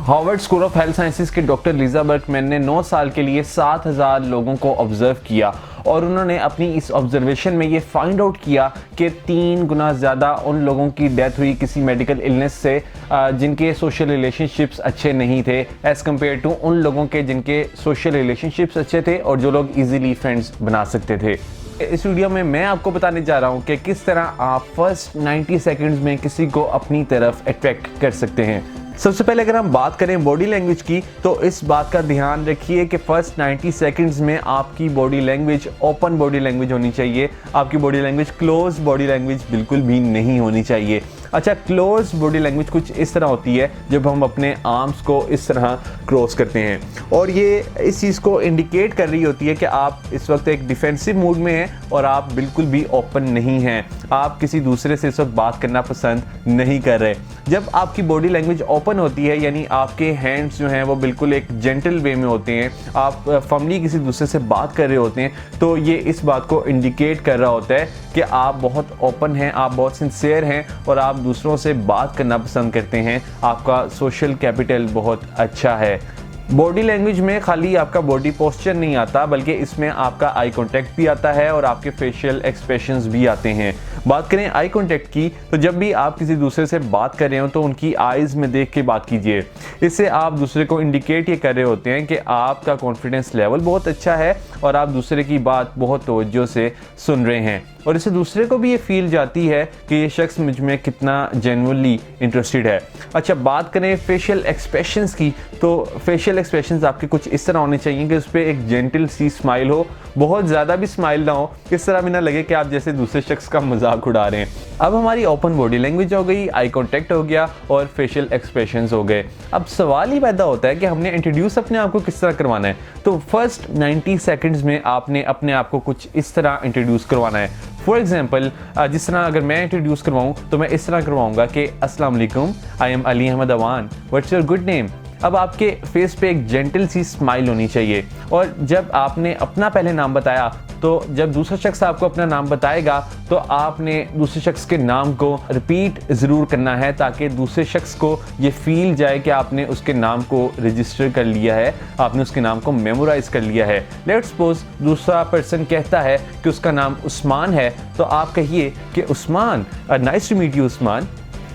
Harvard school of health sciences के doctor Lisa workman ने 9 साल के लिए 7,000 लोगों को ऑब्जर्व किया और उन्होंने अपनी इस ऑब्जर्वेशन में ये फाइंड आउट किया कि 3 गुना ज़्यादा उन लोगों की डेथ हुई किसी मेडिकल इलनेस से जिनके सोशल रिलेशनशिप्स अच्छे नहीं थे एज़ कम्पेयर टू उन लोगों के जिनके सोशल रिलेशनशिप्स अच्छे थे और जो लोग ईजिली फ्रेंड्स बना सकते थे। इस वीडियो में मैं आपको बताने जा रहा हूँ कि किस तरह आप फर्स्ट 90 सेकंड्स में किसी को अपनी तरफ अट्रैक्ट कर सकते हैं। सबसे पहले अगर हम बात करें बॉडी लैंग्वेज की तो इस बात का ध्यान रखिए कि फर्स्ट 90 सेकंड्स में आपकी body language open body language होनी चाहिए। आपकी body language close body language बिल्कुल भी नहीं होनी चाहिए। अच्छा, क्लोज बॉडी लैंग्वेज कुछ इस तरह होती है जब हम अपने आर्म्स को इस तरह क्रॉस करते हैं और ये इस चीज़ को इंडिकेट कर रही होती है कि आप इस वक्त एक डिफेंसिव मूड में हैं और आप बिल्कुल भी ओपन नहीं हैं। आप किसी दूसरे से इस वक्त बात करना पसंद नहीं कर रहे। जब आपकी बॉडी लैंग्वेज ओपन होती है यानी आपके हैंड्स जो हैं वो बिल्कुल एक जेंटल वे में होते हैं, आप फर्मली किसी दूसरे से बात कर रहे होते हैं, तो ये इस बात को इंडिकेट कर रहा होता है कि आप बहुत ओपन हैं, आप बहुत सिंसियर हैं और आप दूसरों से बात करना पसंद करते हैं। आपका सोशल कैपिटल बहुत अच्छा है। बॉडी लैंग्वेज में खाली आपका बॉडी पोस्चर नहीं आता बल्कि इसमें आपका आई कांटेक्ट भी आता है और आपके फेशियल एक्सप्रेशंस भी आते हैं। बात करें आई कांटेक्ट की तो जब भी आप किसी दूसरे से बात कर रहे हो तो उनकी आईज़ में देख के बात कीजिए। इससे आप दूसरे को इंडिकेट ये कर रहे होते हैं कि आपका कॉन्फिडेंस लेवल बहुत अच्छा है और आप दूसरे की बात बहुत तवज्जो से सुन रहे हैं और इससे दूसरे को भी ये फील जाती है कि ये शख्स मुझ में कितना जेन्युइनली इंटरेस्टेड है। अच्छा, बात करें फेशियल एक्सप्रेशंस की तो फेशियल एक्सप्रेशंस आपके कुछ इस तरह होने चाहिए कि उस पर एक जेंटल सी स्माइल हो, बहुत ज़्यादा भी स्माइल ना हो, इस तरह भी ना लगे कि आप जैसे दूसरे शख्स का मजाक उड़ा रहे हैं। अब हमारी ओपन बॉडी लैंग्वेज हो गई, आई कॉन्टेक्ट हो गया और फेशियल एक्सप्रेशंस हो गए। अब सवाल ही पैदा होता है कि हमने इंट्रोड्यूस अपने आप को किस तरह करवाना है। तो फर्स्ट 90 सेकेंड्स में आपने अपने आप को कुछ इस तरह इंट्रोड्यूस करवाना है। फॉर एग्जाम्पल, जिस तरह अगर मैं इंट्रोड्यूस करवाऊँ तो मैं इस तरह करवाऊँगा कि अस्सलाम वालेकुम, I am Ali Ahmed Awan, what's your good name. अब आपके फेस पे एक जेंटल सी स्माइल होनी चाहिए और जब आपने अपना पहले नाम बताया तो जब दूसरा शख्स आपको अपना नाम बताएगा तो आपने दूसरे शख्स के नाम को रिपीट ज़रूर करना है ताकि दूसरे शख्स को ये फील जाए कि आपने उसके नाम को रजिस्टर कर लिया है, आपने उसके नाम को मेमोराइज कर लिया है। लेट्स सपोज दूसरा पर्सन कहता है कि उसका नाम उस्मान है तो आप कहिए कि Usman, nice to meet you Usman.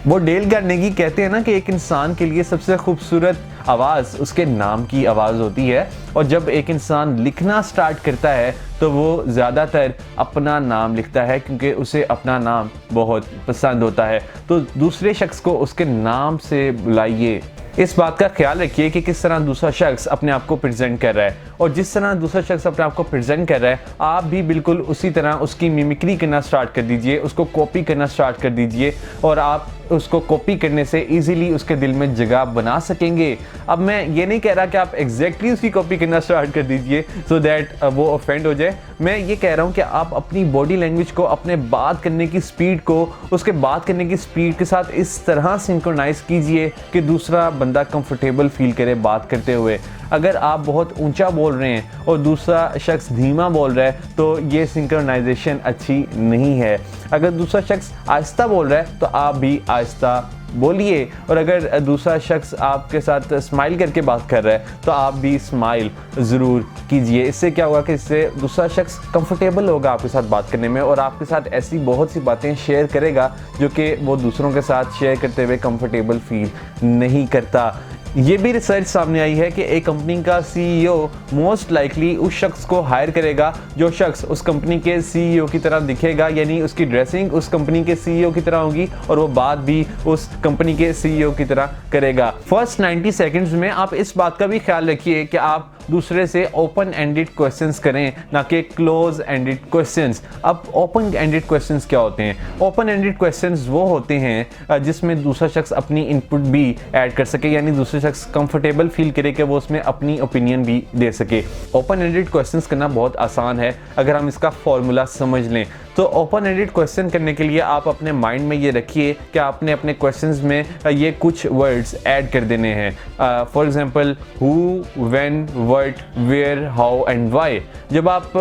वो डेल कार्नेगी कहते हैं ना कि एक इंसान के लिए सबसे खूबसूरत आवाज़ उसके नाम की आवाज़ होती है और जब एक इंसान लिखना स्टार्ट करता है तो वो ज़्यादातर अपना नाम लिखता है क्योंकि उसे अपना नाम बहुत पसंद होता है। तो दूसरे शख्स को उसके नाम से बुलाइए। इस बात का ख्याल रखिए कि किस तरह दूसरा शख्स अपने आप को प्रेजेंट कर रहा है और जिस तरह दूसरा शख्स अपने आप को प्रेजेंट कर रहा है आप भी बिल्कुल उसी तरह उसकी मिमिक्री करना स्टार्ट कर दीजिए, उसको कॉपी करना स्टार्ट कर दीजिए और आप उसको कॉपी करने से इजीली उसके दिल में जगह बना सकेंगे। अब मैं ये नहीं कह रहा कि आप एग्जैक्टली उसकी कॉपी करना स्टार्ट कर दीजिए सो दैट वो ऑफेंड हो जाए। मैं ये कह रहा हूँ कि आप अपनी बॉडी लैंग्वेज को, अपने बात करने की स्पीड को उसके बात करने की स्पीड के साथ इस तरह सिंक्रोनाइज कीजिए कि दूसरा बंदा कंफर्टेबल फील करे बात करते हुए। अगर आप बहुत ऊंचा बोल रहे हैं और दूसरा शख्स धीमा बोल रहा है तो ये सिंक्रोनाइजेशन अच्छी नहीं है। अगर दूसरा शख्स आहिस्ता बोल रहा है तो आप भी आहिस्ता बोलिए और अगर दूसरा शख्स आपके साथ स्माइल करके बात कर रहा है तो आप भी स्माइल ज़रूर कीजिए। इससे क्या होगा कि इससे दूसरा शख्स कंफर्टेबल होगा आपके साथ बात करने में और आपके साथ ऐसी बहुत सी बातें शेयर करेगा जो कि वो दूसरों के साथ शेयर करते हुए कंफर्टेबल फील नहीं करता। ये भी रिसर्च सामने आई है कि एक कंपनी का सीईओ मोस्ट लाइकली उस शख्स को हायर करेगा जो शख्स उस कंपनी के सीईओ की तरह दिखेगा, यानी उसकी ड्रेसिंग उस कंपनी के सीईओ की तरह होगी और वो बात भी उस कंपनी के सीईओ की तरह करेगा। फर्स्ट 90 सेकंड्स में आप इस बात का भी ख्याल रखिए कि आप दूसरे से ओपन एंडेड क्वेश्चंस करें ना कि क्लोज एंडेड क्वेश्चंस। अब ओपन एंडेड क्वेश्चंस क्या होते हैं? ओपन एंडेड क्वेश्चंस वो होते हैं जिसमें दूसरा शख्स अपनी इनपुट भी ऐड कर सके, यानी दूसरे शख्स कंफर्टेबल फील करे कि वो उसमें अपनी ओपिनियन भी दे सके। ओपन एंडेड क्वेश्चंस करना बहुत आसान है अगर हम इसका फॉर्मूला समझ लें। तो ओपन एंडेड क्वेश्चन करने के लिए आप अपने माइंड में ये रखिए कि आपने अपने क्वेश्चंस में ये कुछ वर्ड्स ऐड कर देने हैं। For example who, when, what, where, how and why. जब आप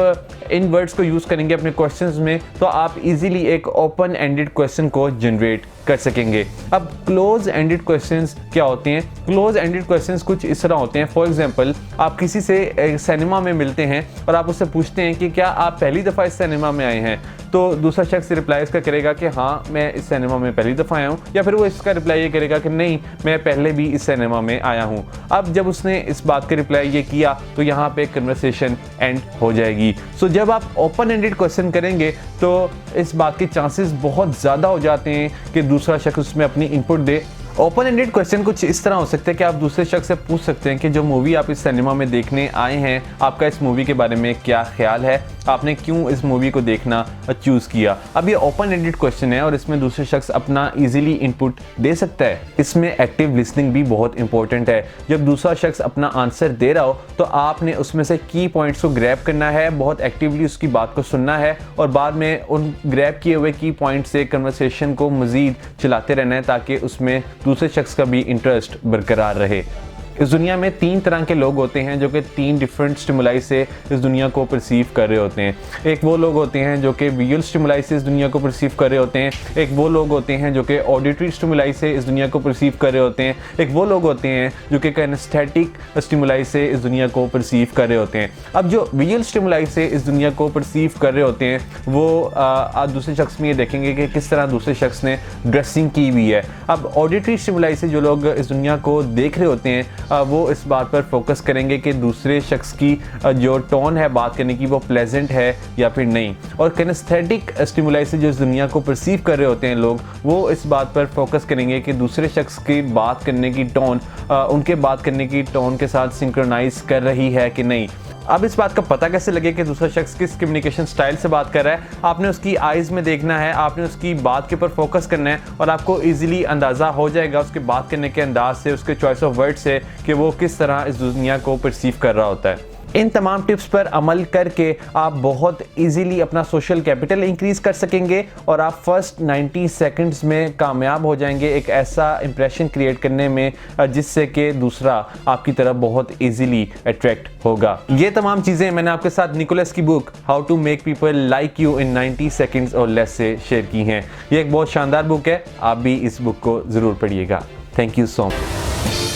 इन वर्ड्स को यूज़ करेंगे अपने क्वेश्चंस में तो आप इजीली एक ओपन एंडेड क्वेश्चन को जनरेट कर सकेंगे। अब क्लोज एंडेड क्वेश्चंस क्या होते हैं? क्लोज एंडेड क्वेश्चंस कुछ इस तरह होते हैं। फॉर एग्जांपल, आप किसी से सिनेमा में मिलते हैं और आप उससे पूछते हैं कि क्या आप पहली दफ़ा इस सिनेमा में आए हैं, तो दूसरा शख्स रिप्लाई इसका करेगा कि हाँ मैं इस सिनेमा में पहली दफ़ा आया हूँ, या फिर वो इसका रिप्लाई ये करेगा कि नहीं मैं पहले भी इस सिनेमा में आया हूँ। अब जब उसने इस बात का रिप्लाई ये किया तो यहाँ पे कन्वर्सेशन एंड हो जाएगी। सो जब आप ओपन एंडेड क्वेश्चन करेंगे तो इस बात के चांसेस बहुत ज़्यादा हो जाते हैं कि दूसरा शख्स उसमें अपनी इनपुट दे। ओपन एंडेड क्वेश्चन कुछ इस तरह हो सकते हैं कि आप दूसरे शख्स से पूछ सकते हैं कि जो मूवी आप इस सिनेमा में देखने आए हैं, आपका इस मूवी के बारे में क्या ख्याल है, आपने क्यों इस मूवी को देखना चूज़ किया। अब ये ओपन एंडेड क्वेश्चन है और इसमें दूसरे शख्स अपना इजीली इनपुट दे सकता है। इसमें एक्टिव लिसनिंग भी बहुत इंपॉर्टेंट है। जब दूसरा शख्स अपना आंसर दे रहा हो तो आपने उसमें से की पॉइंट्स को ग्रैब करना है, बहुत एक्टिवली उसकी बात को सुनना है और बाद में उन ग्रैब किए हुए की पॉइंट से कन्वर्सेशन को मज़ीद चलाते रहना है ताकि उसमें दूसरे शख्स का भी इंटरेस्ट बरकरार रहे। इस दुनिया में 3 तरह के लोग होते हैं जो कि 3 डिफरेंट स्टिमुलाई से इस दुनिया को परसीव कर रहे होते हैं। एक वो लोग होते हैं जो कि विजुअल स्टिमुलाई से इस दुनिया को परसीव कर रहे होते हैं, एक वो लोग होते हैं जो कि ऑडिटरी स्टिमुलाई से इस दुनिया को परसीव कर रहे होते हैं, एक वो लोग होते हैं जो कि काइनेस्थेटिक स्टिमुलाई से इस दुनिया को परसीव कर रहे होते हैं। अब जो विजुअल स्टिमुलाई से इस दुनिया को परसीव कर रहे होते हैं वो आप दूसरे शख्स में ये देखेंगे कि किस तरह दूसरे शख्स ने ड्रेसिंग की हुई है। अब ऑडिटरी स्टिमुलाई से जो लोग इस दुनिया को देख रहे होते हैं वो इस बात पर फोकस करेंगे कि दूसरे शख्स की जो टोन है बात करने की वो प्लेजेंट है या फिर नहीं। और किनेस्थेटिक स्टिमुलाई से जो इस दुनिया को परसीव कर रहे होते हैं लोग, वो इस बात पर फोकस करेंगे कि दूसरे शख्स की बात करने की टोन उनके बात करने की टोन के साथ सिंक्रोनाइज कर रही है कि नहीं। अब इस बात का पता कैसे लगे कि दूसरा शख्स किस कम्युनिकेशन स्टाइल से बात कर रहा है? आपने उसकी आइज़ में देखना है, आपने उसकी बात के ऊपर फोकस करना है और आपको इजीली अंदाज़ा हो जाएगा उसके बात करने के अंदाज से, उसके चॉइस ऑफ वर्ड से कि वो किस तरह इस दुनिया को परसीव कर रहा होता है। इन तमाम टिप्स पर अमल करके आप बहुत इजीली अपना सोशल कैपिटल इंक्रीज़ कर सकेंगे और आप फर्स्ट 90 सेकंड्स में कामयाब हो जाएंगे एक ऐसा इंप्रेशन क्रिएट करने में जिससे कि दूसरा आपकी तरफ बहुत इजीली अट्रैक्ट होगा। ये तमाम चीज़ें मैंने आपके साथ निकोलस की book how to make people like you in 90 seconds और लेस से शेयर की हैं। ये एक बहुत शानदार बुक है, आप भी इस बुक को ज़रूर पढ़िएगा। Thank you so much.